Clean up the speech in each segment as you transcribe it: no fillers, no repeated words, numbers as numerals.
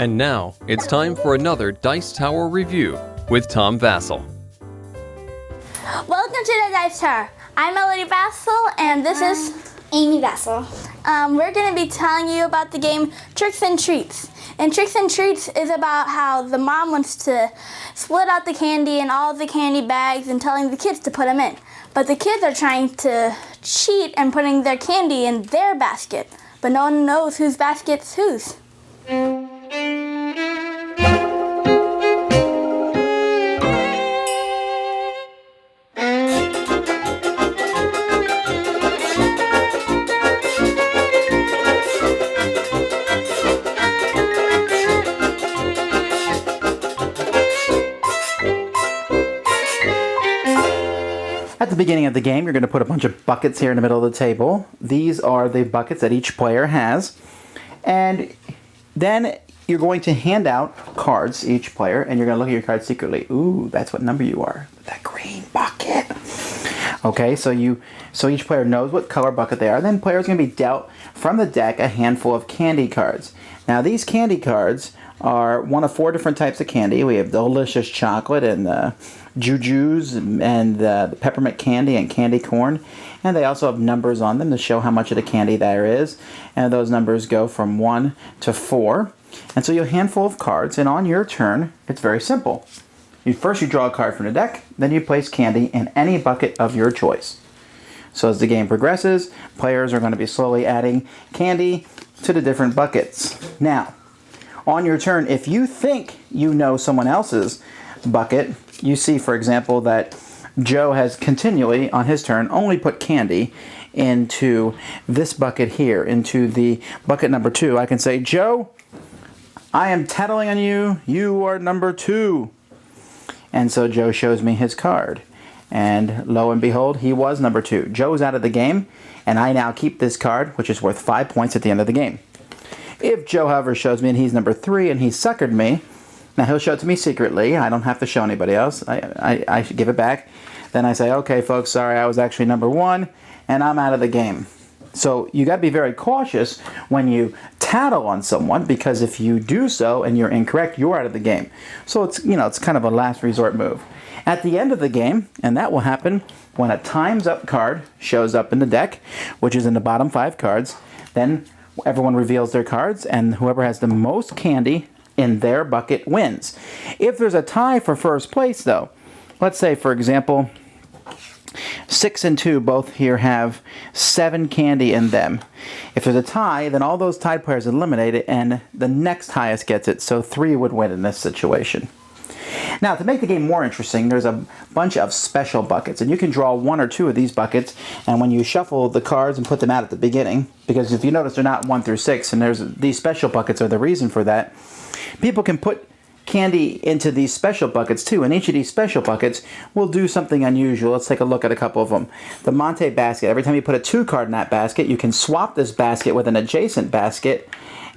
And now, it's time for another Dice Tower review with Tom Vasel. Welcome to the Dice Tower. I'm Melody Vasel, and this is Amy Vasel. We're going to be telling you about the game Tricks and Treats. And Tricks and Treats is about how the mom wants to split out the candy in all of the candy bags and telling the kids to put them in. But the kids are trying to cheat and putting their candy in their basket. But no one knows whose basket's whose. At the beginning of the game, you're going to put a bunch of buckets here in the middle of the table. These are the buckets that each player has. And then you're going to hand out cards, each player, and you're going to look at your cards secretly. Ooh, that's what number you are. That green bucket. Okay, so each player knows what color bucket they are. Then players are going to be dealt from the deck a handful of candy cards. Now, these candy cards are one of 4 different types of candy. We have delicious chocolate and jujus and the peppermint candy and candy corn. And they also have numbers on them to show how much of the candy there is. And those numbers go from 1 to 4. And so you have a handful of cards, and on your turn, it's very simple. First you draw a card from the deck, then you place candy in any bucket of your choice. So as the game progresses, players are going to be slowly adding candy to the different buckets. Now, on your turn, if you think you know someone else's bucket, you see, for example, that Joe has continually, on his turn, only put candy into this bucket here, into the bucket number 2. I can say, Joe, I am tattling on you. You are number 2. And so Joe shows me his card. And lo and behold, he was number 2. Joe's out of the game, and I now keep this card, which is worth 5 points at the end of the game. If Joe, however, shows me and he's number 3 and he suckered me, now he'll show it to me secretly. I don't have to show anybody else. I give it back. Then I say, okay, folks, sorry, I was actually number 1, and I'm out of the game. So you got to be very cautious when you tattle on someone, because if you do so and you're incorrect, you're out of the game. So it's kind of a last resort move. At the end of the game, and that will happen when a Time's Up card shows up in the deck, which is in the bottom 5 cards, then everyone reveals their cards, and whoever has the most candy in their bucket wins. If there's a tie for first place, though, let's say, for example, 6 and 2 both here have 7 candy in them. If there's a tie, then all those tied players eliminate it, and the next highest gets it, so 3 would win in this situation. Now, to make the game more interesting, there's a bunch of special buckets, and you can draw 1 or 2 of these buckets, and when you shuffle the cards and put them out at the beginning, because if you notice they're not 1 through 6, and these special buckets are the reason for that, people can put candy into these special buckets too, and each of these special buckets will do something unusual. Let's take a look at a couple of them. The Monte basket, every time you put a 2 card in that basket, you can swap this basket with an adjacent basket,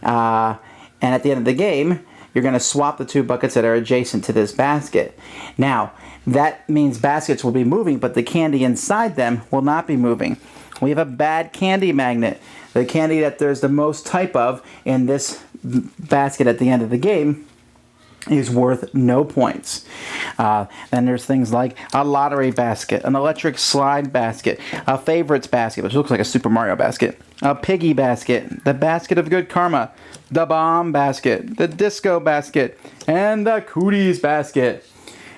and at the end of the game, you're going to swap the 2 buckets that are adjacent to this basket. Now, that means baskets will be moving, but the candy inside them will not be moving. We have a bad candy magnet. The candy that there's the most type of in this basket at the end of the game is worth no points. Then there's things like a lottery basket, an electric slide basket, a favorites basket, which looks like a Super Mario basket, a piggy basket, the basket of good karma, the bomb basket, the disco basket, and the cooties basket.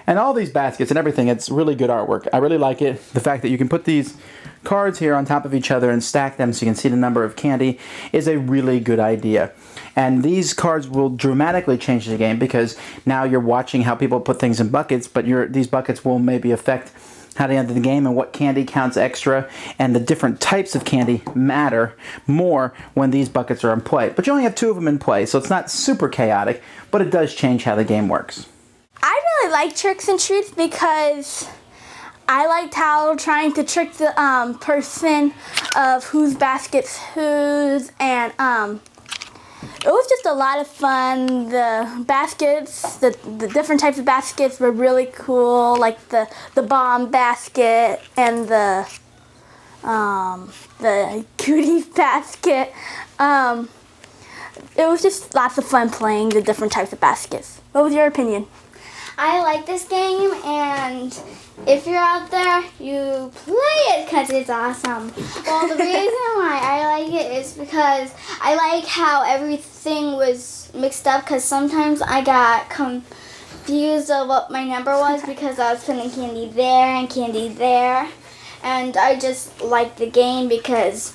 And all these baskets and everything, it's really good artwork. I really like it. The fact that you can put these cards here on top of each other and stack them so you can see the number of candy is a really good idea. And these cards will dramatically change the game, because now you're watching how people put things in buckets, but these buckets will maybe affect how they end the game and what candy counts extra, and the different types of candy matter more when these buckets are in play. But you only have 2 of them in play, so it's not super chaotic, but it does change how the game works. I really like Tricks and Treats because I liked how trying to trick the person of whose basket's whose, and it was just a lot of fun. The baskets, the different types of baskets were really cool, like the bomb basket and the cootie basket. it was just lots of fun playing the different types of baskets. What was your opinion? I like this game, and if you're out there, you play it because it's awesome. Well, the reason why I like it is because I like how everything was mixed up, because sometimes I got confused of what my number was because I was putting candy there and candy there. And I just like the game because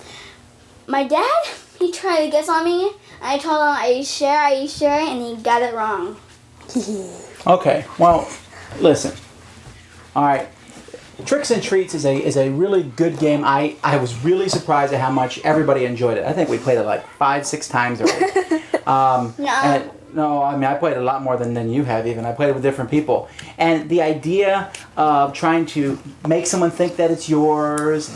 my dad, he tried to guess on me. I told him, are you sure, and he got it wrong. Okay, well, listen. All right, Tricks and Treats is a really good game. I was really surprised at how much everybody enjoyed it. I think we played it like 5-6 times already. No, I mean, I played it a lot more than you have even. I played it with different people. And the idea of trying to make someone think that it's yours,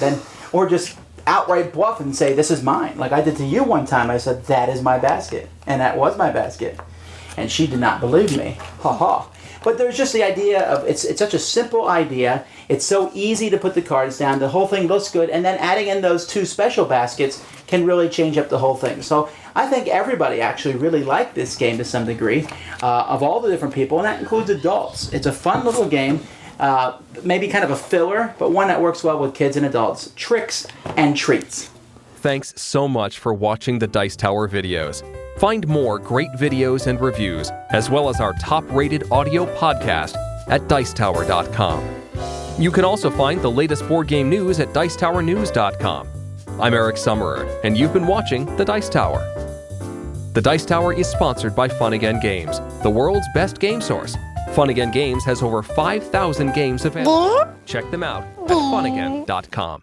or just outright bluff and say, this is mine. Like I did to you one time. I said, that is my basket. And that was my basket. And she did not believe me. Ha ha. But there's just the idea of, it's such a simple idea. It's so easy to put the cards down. The whole thing looks good. And then adding in those 2 special baskets can really change up the whole thing. So I think everybody actually really liked this game to some degree, of all the different people, and that includes adults. It's a fun little game, maybe kind of a filler, but one that works well with kids and adults. Tricks and Treats. Thanks so much for watching the Dice Tower videos. Find more great videos and reviews, as well as our top-rated audio podcast at Dicetower.com. You can also find the latest board game news at Dicetowernews.com. I'm Eric Summerer, and you've been watching The Dice Tower. The Dice Tower is sponsored by Fun Again Games, the world's best game source. Fun Again Games has over 5,000 games available. Check them out at funagain.com.